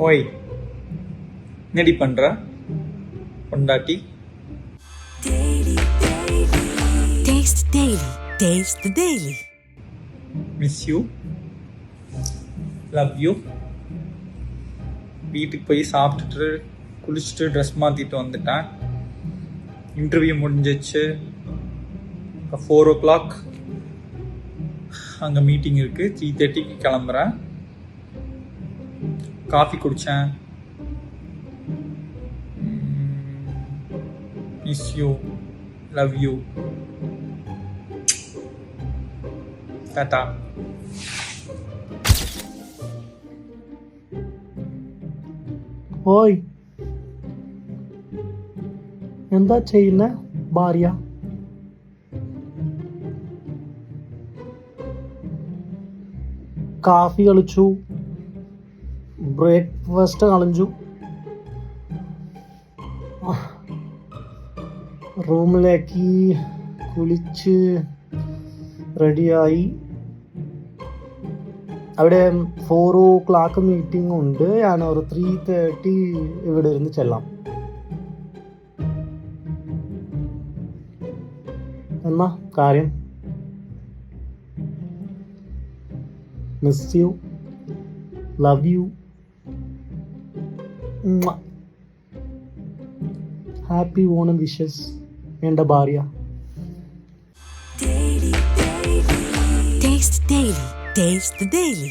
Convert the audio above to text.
ஓய் என்னடி பண்ற பொண்டாட்டி? Taste Daily. Taste the Daily. Miss you, love you. வீட்டுக்கு போய் சாப்பிட்டுட்டு குளிச்சுட்டு ட்ரெஸ் மாற்றிட்டு வந்துட்டேன். இன்டர்வியூ முடிஞ்சிச்சு. 4 o'clock அங்கே மீட்டிங் இருக்குது. 3:30க்கு கிளம்புறேன். காஃபி குடித்தேன். Miss you, love you, tata. ഓയ് എന്താ ചെയ്യുന്ന ഭാര്യ? കാഫി കളിച്ചു, ബ്രേക്ക്ഫാസ്റ്റ് കളിച്ചു, റൂമിലേക്ക് കുളിച്ച് റെഡിയായി. അവിടെ 4 o'clock മീറ്റിംഗ് ഉണ്ട്. ഞാൻ ഒരു 3:30 ഇവിടെ ഇരുന്ന് ചെല്ലാം. എന്നാ കാര്യം? Miss you, love you, happy Onam wishes എൻ്റെ ഭാര്യ. Taste Daily. Taste the Daily.